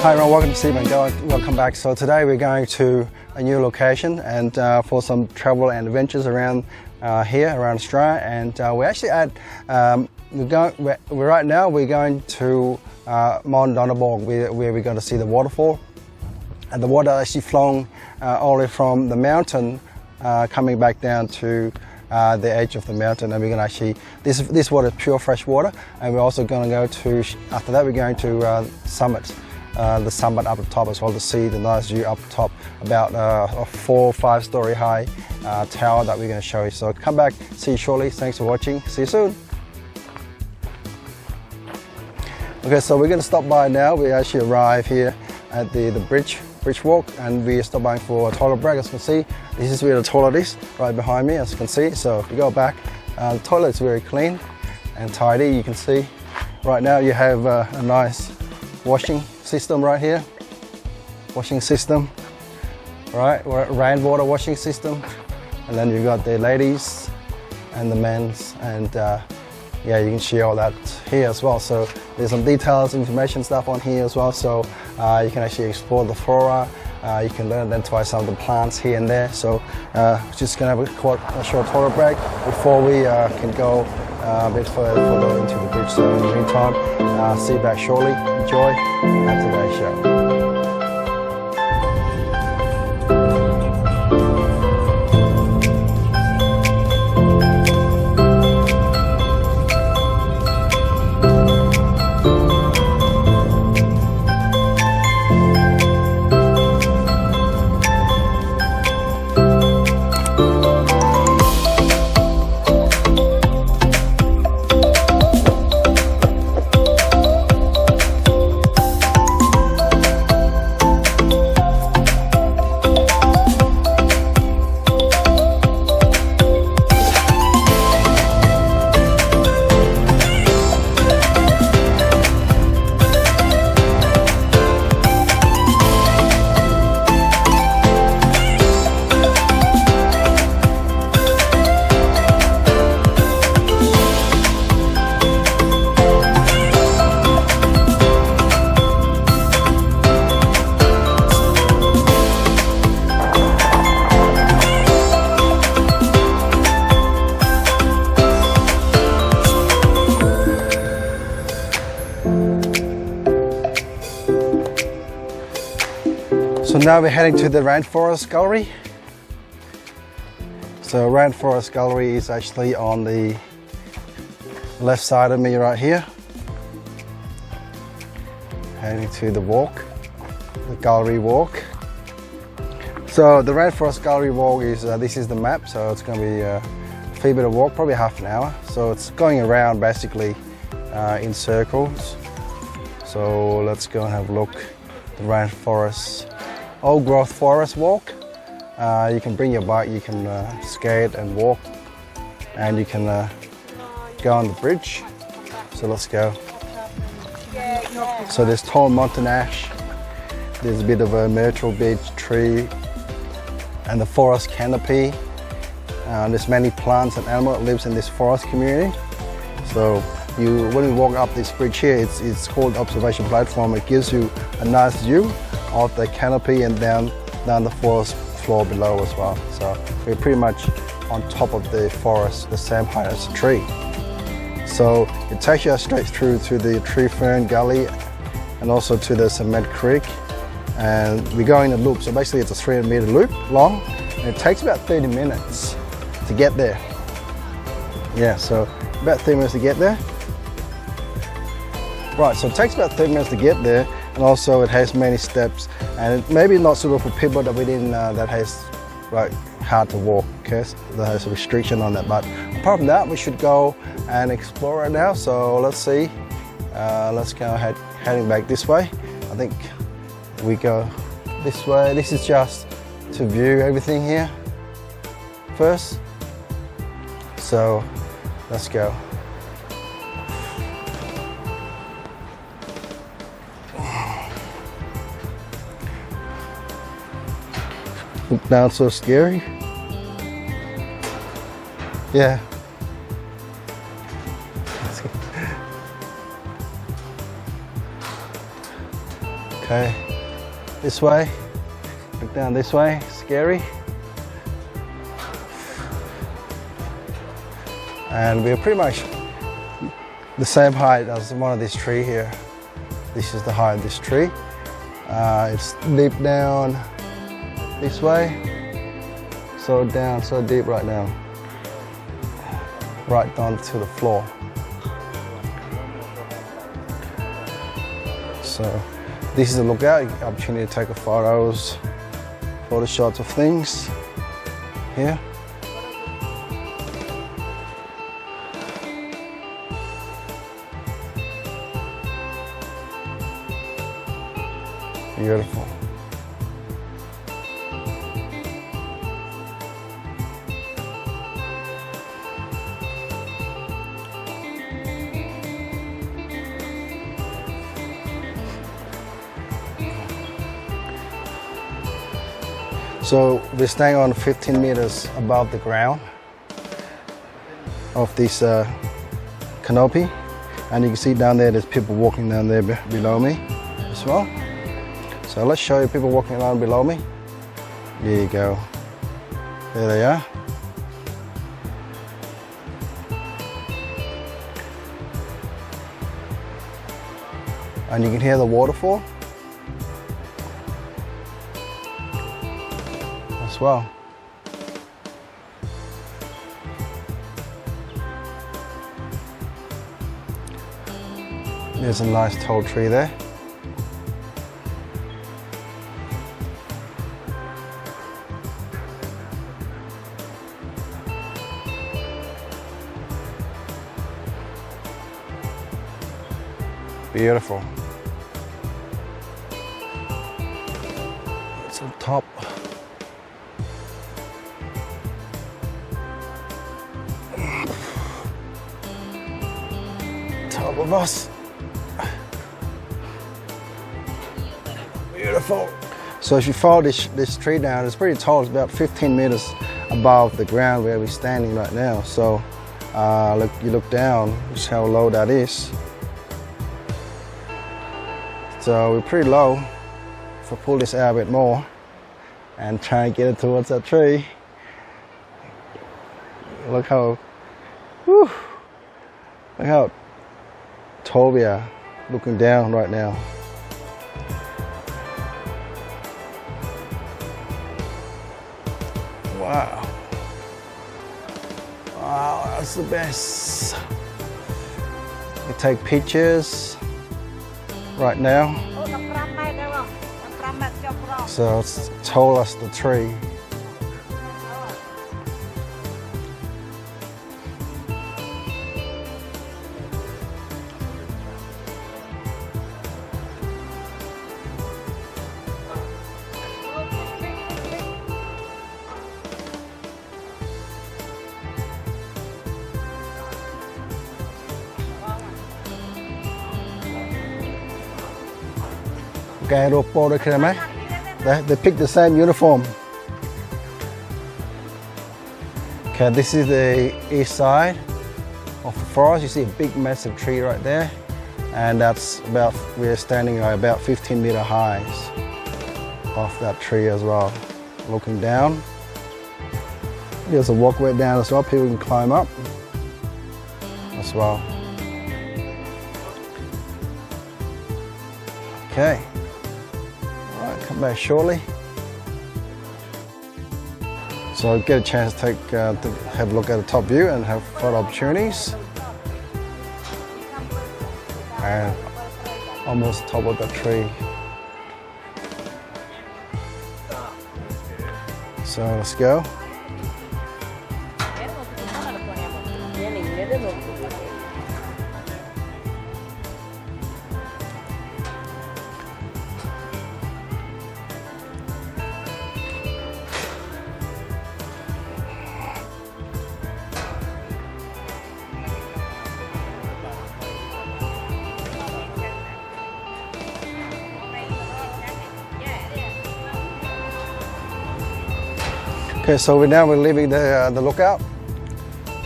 Hi everyone, welcome to Steve and Go. Welcome back. So today we're going to a new location and for some travel and adventures around here, around Australia. And we're actually at, right now we're going to Mount Donabog, where we're going to see the waterfall. And the water actually flowing all the way from the mountain, coming back down to the edge of the mountain. And we're going to actually, this water is pure fresh water. And we're also going to go to, after that we're going to summit. The summit up the top as well to see the nice view up top, about a 4 or 5 story high tower that we're going to show you. So come back, see you shortly. Thanks for watching. See you soon. Okay, so we're going to stop by now. We actually arrive here at the bridge walk, and we stop by for a toilet break. As you can see, this is where the toilet is, right behind me, as you can see. So if you go back, the toilet is very clean and tidy. You can see right now you have a nice washing system right here, washing system, right, rainwater washing system, and then you've got the ladies and the men's, and yeah, you can see all that here as well. So there's some details, information stuff on here as well, so you can actually explore the flora. You can identify some of the plants here and there. So just gonna have a short toilet break before we can go a bit further into the bridge. So in the meantime, see you back shortly. Enjoy today's show. So now we're heading to the Rainforest Gallery. So Rainforest Gallery is actually on the left side of me right here. Heading to the walk, the gallery walk. So the Rainforest Gallery walk is, this is the map, so it's going to be a fair bit of walk, probably half an hour. So it's going around basically in circles. So let's go and have a look. The Rainforest Old Growth Forest walk. You can bring your bike, you can skate and walk, and you can go on the bridge. So let's go. So there's tall mountain ash, there's a bit of a myrtle beech tree, and the forest canopy. There's many plants and animals that lives in this forest community. So when you walk up this bridge here, it's called observation platform. It gives you a nice view of the canopy and down the forest floor below as well. So we're pretty much on top of the forest, the same height as the tree. So it takes you straight through to the Tree Fern Gully and also to the Cement Creek. And we go in a loop, so basically it's a 300-meter loop long, and it takes about 30 minutes to get there. Yeah, so about 30 minutes to get there. Right, so it takes about 30 minutes to get there, and also it has many steps, and it may be not suitable for people that that has hard to walk, okay? So that has a restriction on that, but apart from that, we should go and explore it now. So let's see, let's go heading back this way. I think we go this way. This is just to view everything here first. So let's go. Not so scary. Yeah. Okay, this way, look down this way, scary. And we're pretty much the same height as one of these tree here. This is the height of this tree. It's deep down this way, so down, so deep right now, right down to the floor. So this is a lookout, opportunity to take photo shots of things here. Beautiful. So we're staying on 15 meters above the ground of this canopy, and you can see down there there's people walking down there below me as well. So let's show you people walking around below me. There you go. There they are. And you can hear the waterfall as well. There's a nice tall tree there. Beautiful. It's on top. Top of us. Beautiful. So if you follow this tree down, it's pretty tall. It's about 15 meters above the ground where we're standing right now. So you look down, just how low that is. So we're pretty low. If I pull this out a bit more and try and get it towards that tree, look how tall we are looking down right now. Wow. Wow, that's the best. We take pictures right now. So it's told us the tree. Okay, they picked the same uniform. Okay, this is the east side of the forest. You see a big massive tree right there, and we're standing at about 15-meter highs off that tree as well. Looking down, there's a walkway down as well. People can climb up as well. Okay. Come back shortly. So get a chance to have a look at the top view and have photo opportunities. And almost top of the tree. So let's go. Okay, so we're leaving the lookout,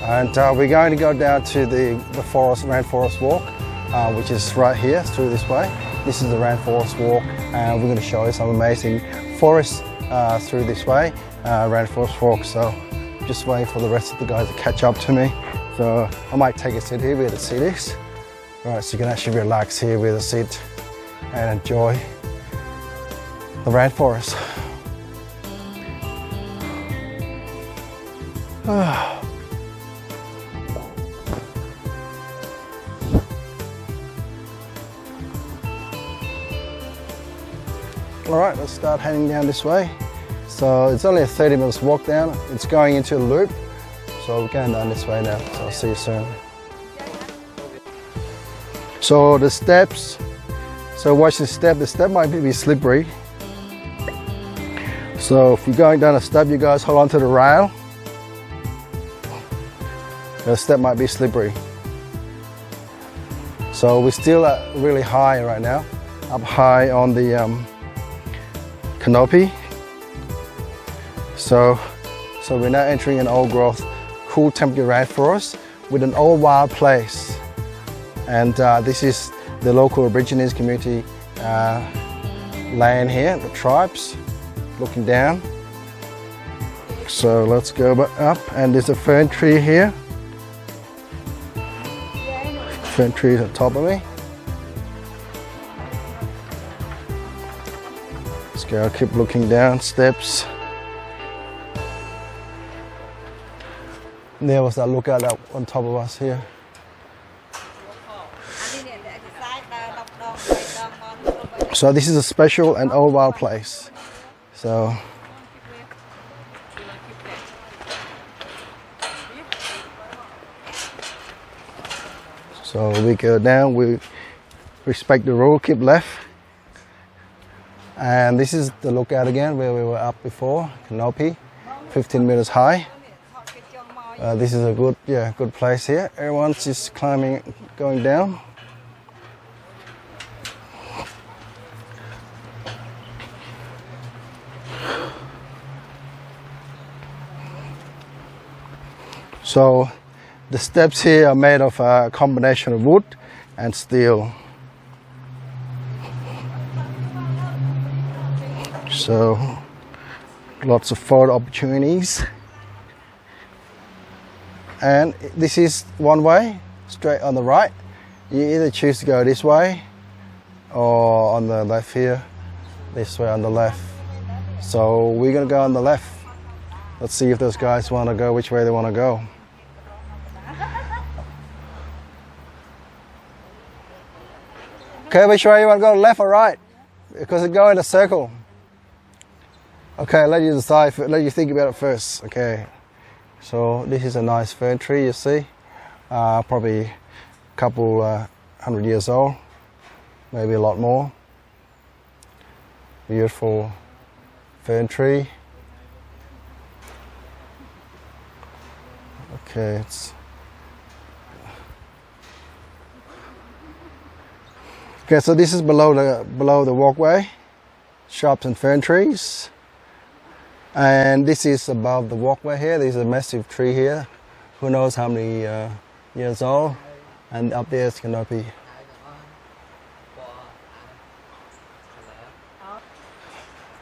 and we're going to go down to the rainforest walk. which is right here through this way. This is the rainforest walk, and we're going to show you some amazing forests through this way, rainforest walk. So just waiting for the rest of the guys to catch up to me. So I might take a seat here where the seat is. Right, so you can actually relax here with the seat and enjoy the rainforest. All right, let's start heading down this way. So it's only a 30 minutes walk down. It's going into a loop. So we're going down this way now. So I'll see you soon. So the steps. So watch the step. The step might be slippery. So if you're going down a step, you guys hold on to the rail. The step might be slippery. So we're still really high right now, up high on the canopy. So we're now entering an old growth, cool temperature rainforest with an old wild place. And this is the local Aborigines community land here, the tribes looking down. So let's go up, and there's a fern tree here. Fern trees on top of me. Let's go, keep looking down, steps. There was that lookout up on top of us here. So this is a special and old wild place. So we go down, we respect the rule, keep left. And this is the lookout again where we were up before, canopy, 15 meters high. This is a good place here. Everyone's just climbing, going down. So the steps here are made of a combination of wood and steel. So lots of photo opportunities. And this is one way, straight on the right. You either choose to go this way or on the left here, this way on the left. So we're gonna go on the left. Let's see if those guys wanna go, which way they wanna go. Okay, which way you wanna go, left or right? Because it go in a circle. Okay, let you decide, let you think about it first, okay. So this is a nice fern tree, you see, probably a couple 100 years old, maybe a lot more. Beautiful fern tree. Okay, so this is below the walkway, shrubs and fern trees. And this is above the walkway here. There's a massive tree here. Who knows how many years old. And up there is canopy.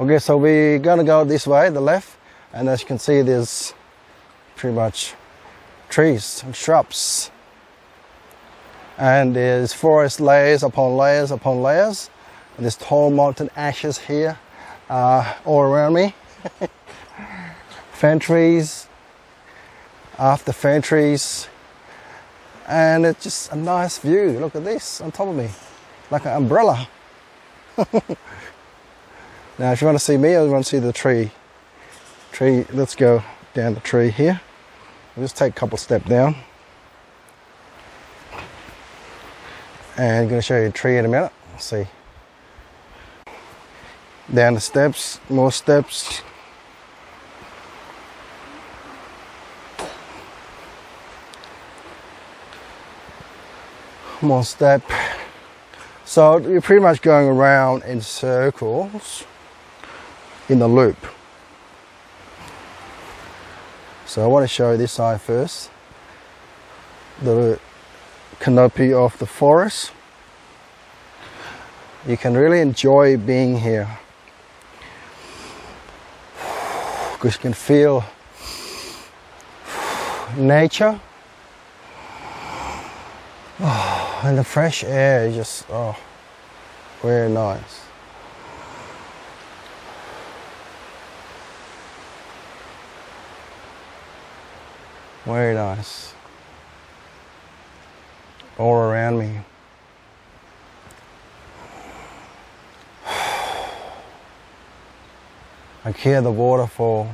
Okay, so we're gonna go this way, the left. And as you can see, there's pretty much trees and shrubs. And there's forest layers upon layers upon layers. And there's tall mountain ashes here all around me. Fern trees, after fern trees, and it's just a nice view. Look at this on top of me, like an umbrella. Now if you want to see me or you want to see the tree, let's go down the tree here. We'll just take a couple steps down. And I'm going to show you a tree in a minute. Let's see. Down the steps, more steps. More step. So you're pretty much going around in circles in the loop. So I want to show you this side first. The canopy of the forest. You can really enjoy being here. Because you can feel nature. And the fresh air is just, very nice. Very nice. All around me. I can hear the waterfall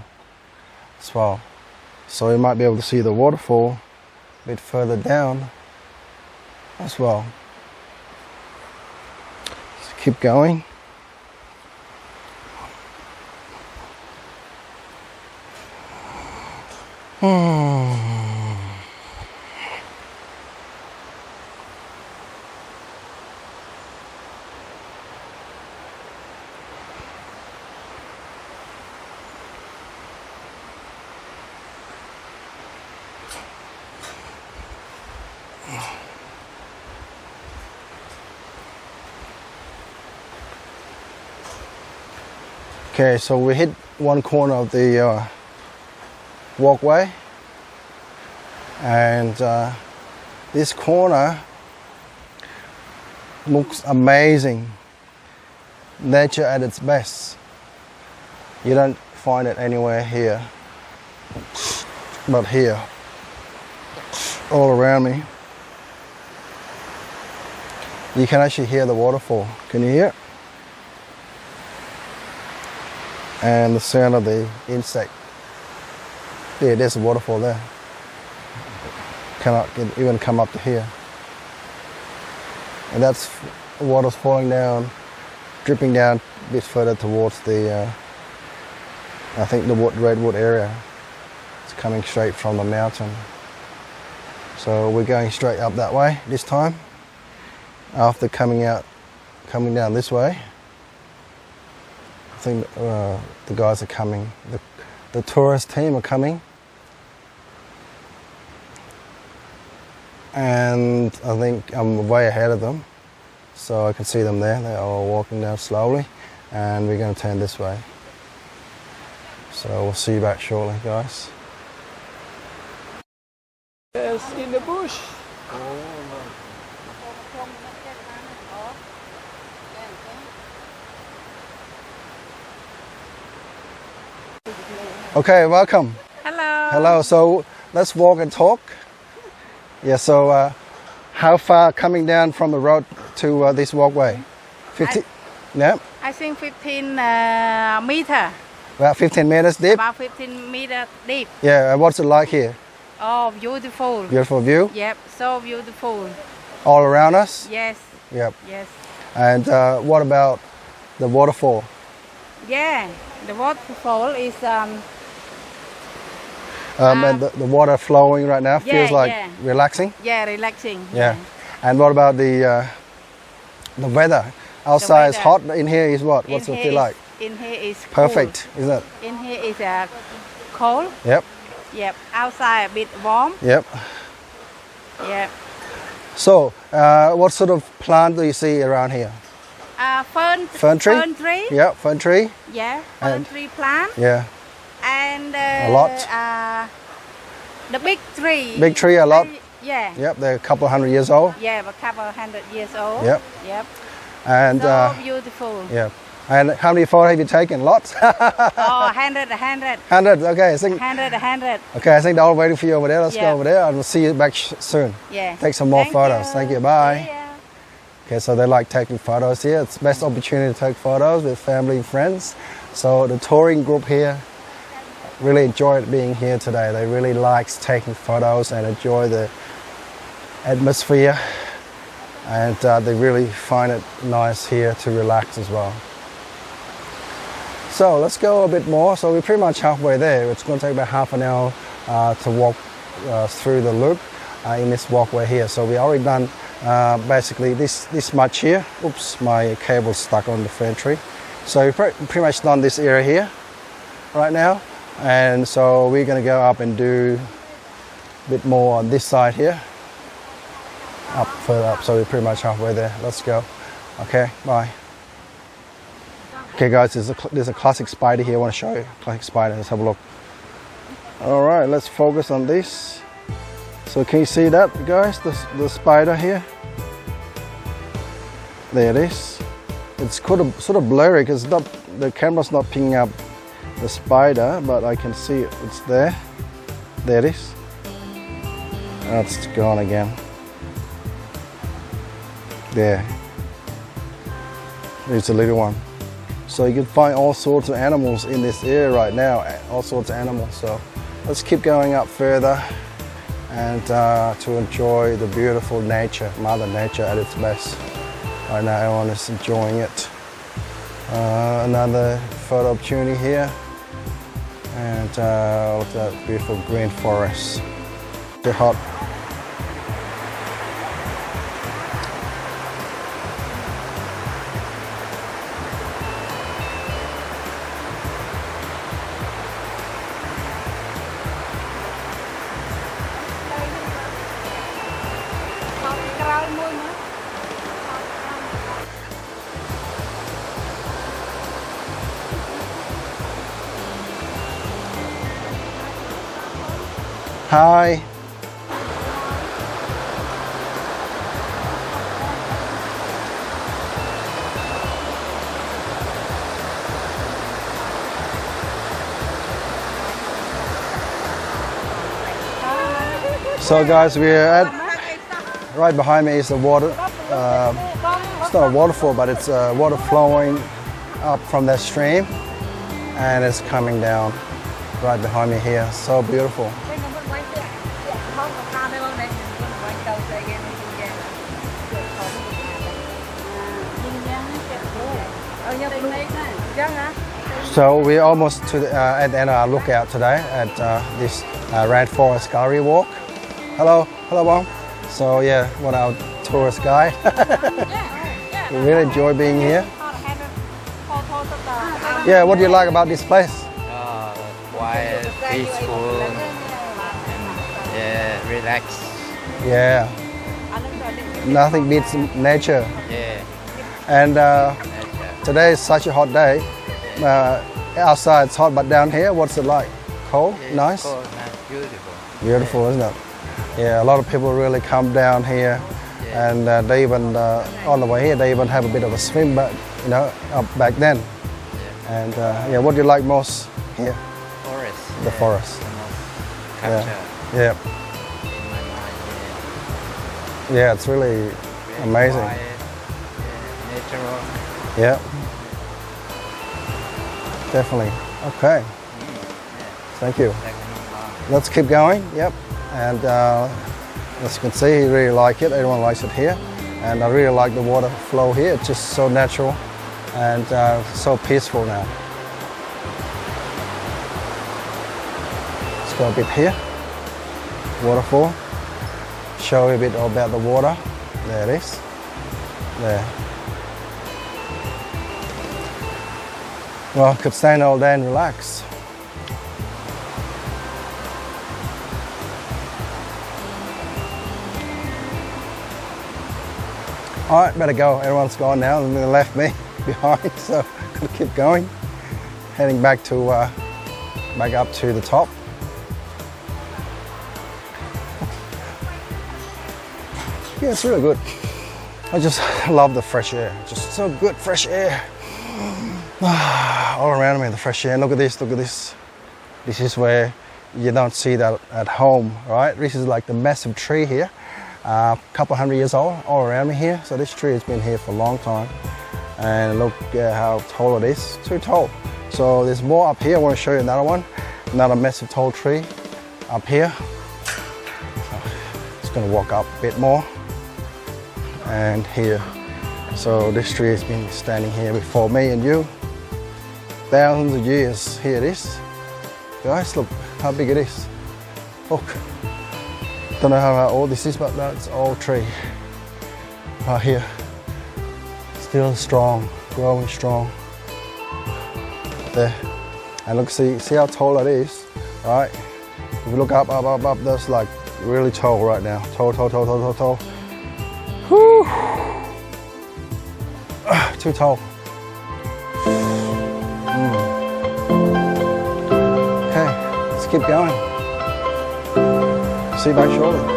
as well. So you might be able to see the waterfall a bit further down as well. Just keep going. Okay, so we hit one corner of the walkway, and this corner looks amazing. Nature at its best. You don't find it anywhere here, but here, all around me. You can actually hear the waterfall. Can you hear it? And the sound of the insect. Yeah, there's a waterfall there. Cannot even come up to here. And that's water's falling down, dripping down a bit further towards the, I think the redwood area. It's coming straight from the mountain. So we're going straight up that way this time. After coming down this way. I think the guys are coming. The tourist team are coming. And I think I'm way ahead of them. So I can see them there. They're all walking down slowly. And we're going to turn this way. So we'll see you back shortly, guys. Yes, in the bush. Okay, welcome. Hello. Hello, so let's walk and talk. Yeah, so how far coming down from the road to this walkway? 50? Yeah, I think 15 meter. about 15 meters deep. About 15 meter deep. Yeah, what's it like here? Oh, beautiful. Beautiful view? Yep, so beautiful. All around us? Yes. Yep. Yes. And what about the waterfall? Yeah, the waterfall is And the water flowing right now feels like relaxing? yeah, relaxing. Yeah. And what about the weather? Outside is hot, in here is what? What's it feel like? In here is Perfect, cool. isn't it? In here is cold. Yep. Yep. Outside a bit warm. Yep. Yep. So, what sort of plant do you see around here? Fern tree? Fern tree. Yeah, fern tree. Yeah, fern tree plant. Yeah. And a lot. The big tree. Big tree, a lot. Yeah. Yep, they're a couple hundred years old. Yeah, a couple 100 years old. Yep. Yep. And so beautiful. yeah. And how many photos have you taken? Lots? Oh, 100. 100, okay. I think, 100. okay, I think they're all waiting for you over there. Let's go Yeah. over there and we'll see you back soon. Yeah. Take some more Thank photos. you. Thank you, bye. Yeah. Okay, so they like taking photos here. It's the best opportunity to take photos with family and friends. So the touring group here really enjoyed being here today. They really likes taking photos and enjoy the atmosphere. And they really find it nice here to relax as well. So let's go a bit more. So we're pretty much halfway there. It's going to take about half an hour to walk through the loop in this walkway here. So we already done basically this much here. Oops, my cable's stuck on the fern tree. So we've pretty much done this area here right now. And so we're going to go up and do a bit more on this side here. Up, further up, so we're pretty much halfway there. Let's go. Okay, bye. Okay guys, there's a classic spider here I want to show you. Classic spider, let's have a look. Alright, let's focus on this. So can you see that guys, the spider here? There it is. It's sort of blurry because the camera's not picking up the spider, but I can see it's there. There it is. That's gone again. There. There's a little one. So you can find all sorts of animals in this area right now, all sorts of animals. So let's keep going up further and to enjoy the beautiful nature, Mother Nature at its best. Right now everyone is enjoying it. Another photo opportunity here. And look at that beautiful green forest. They're hot. Hi. So guys, we're at, right behind me is the water. It's not a waterfall, but it's water flowing up from that stream and it's coming down right behind me here. So beautiful. So we're almost to the, at the end of our lookout today at this Rainforest Gallery Walk. Hello, hello, Mom. So yeah, one of our tourist guide. We really enjoy being here. Yeah, what do you like about this place? Quiet, peaceful, and yeah, relax. Yeah, nothing beats nature. Yeah, And nature. today is such a hot day. Outside it's hot, but down here, what's it like? Cold? Yeah, Nice? cold, nice, beautiful. Beautiful, isn't it? Yeah, a lot of people really come down here, Yeah. and they even on the way here they even have a bit of a swim, but you know, up back then. Yeah. And yeah, what do you like most here? Forest. The yeah, forest. the most Yeah. capture Yeah, in my mind. yeah, it's really Yeah. amazing. Quiet, yeah, natural. Yeah, definitely. Okay, thank you. Let's keep going. Yep, and as you can see, you really like it. Everyone likes it here, and I really like the water flow here. It's just so natural and so peaceful now. Let's go a bit here. Waterfall. Show you a bit about the water. There it is. There. Well, could stay all day and relax. All right, better go. Everyone's gone now and they left me behind, so gotta keep going. Heading back to back up to the top. Yeah, it's really good. I just love the fresh air. Just so good, fresh air. All around me, the fresh air. Look at this, look at this. This is where you don't see that at home, right? This is like the massive tree here. A couple hundred years old, all around me here. So this tree has been here for a long time. And look at how tall it is, too tall. So there's more up here. I want to show you another one. Another massive tall tree up here. Just gonna walk up a bit more. And here. So this tree has been standing here before me and you. Thousands of years. Here it is. Guys, look how big it is. Look. Don't know how old this is, but that's old tree. Right here. Still strong, growing strong. There. And look, see how tall it is, right? If you look up, that's like really tall right now. Tall. Whew. Too tall. Okay, let's keep going. See you back shortly.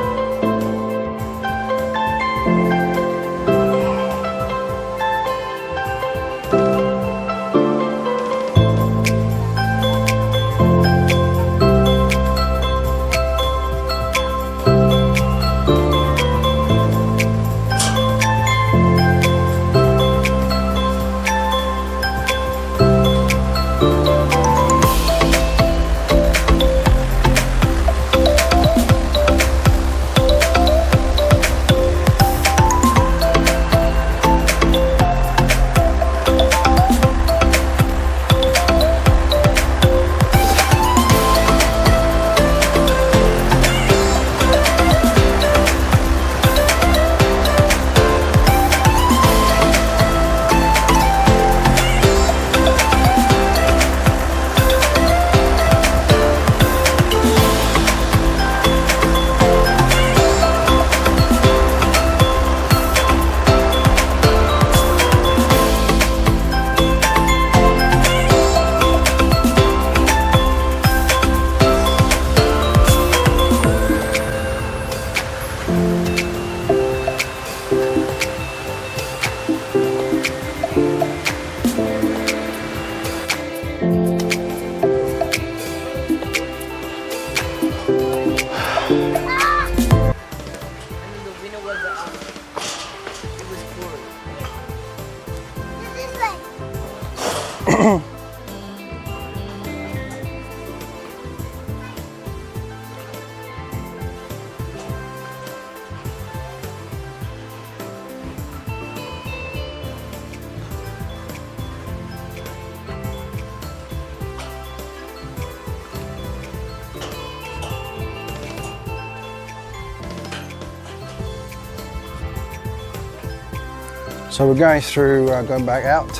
So we're going through, going back out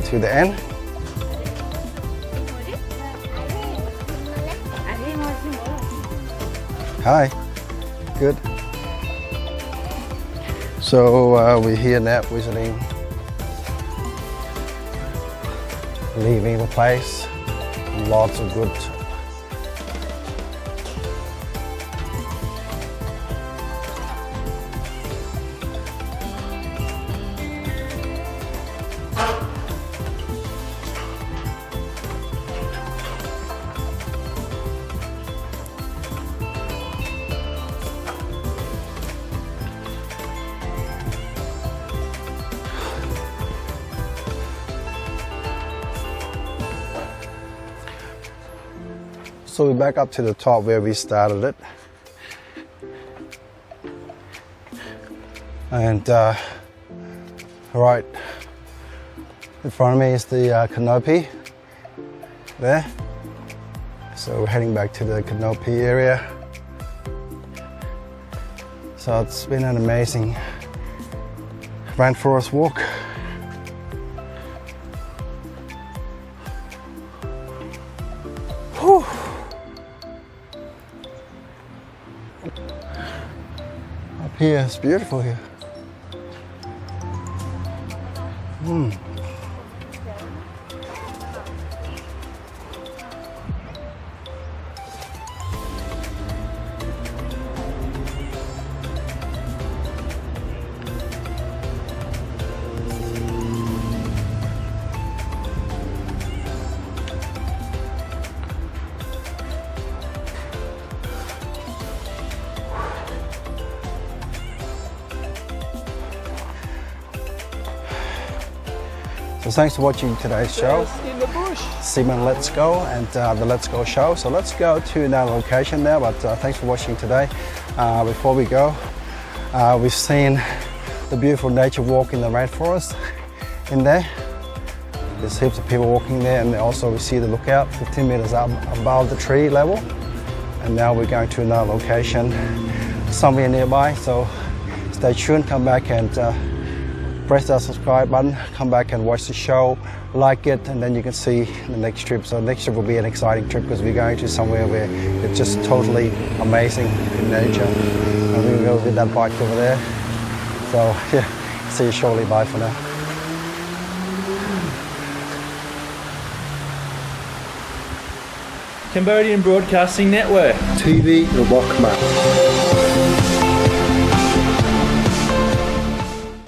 to the end. Hi, good. So we're here now visiting, leaving the place. Lots of good. So we're back up to the top where we started it. And right in front of me is the canopy there. So we're heading back to the canopy area. So it's been an amazing rainforest walk. Whew. Up here, it's beautiful here. So thanks for watching today's show. In the bush. Seaman Let's Go and the Let's Go show. So let's go to another location now, but thanks for watching today. Before we go, we've seen the beautiful nature walk in the rainforest in there. There's heaps of people walking there, and also we see the lookout 15 meters up above the tree level. And now we're going to another location somewhere nearby. So stay tuned, come back and press that subscribe button, come back and watch the show, like it, and then you can see the next trip. So next trip will be an exciting trip because we're going to somewhere where it's just totally amazing in nature. And we're going to go with that bike over there. So yeah, see you shortly. Bye for now. Cambodian Broadcasting Network. TV Robot Khmer.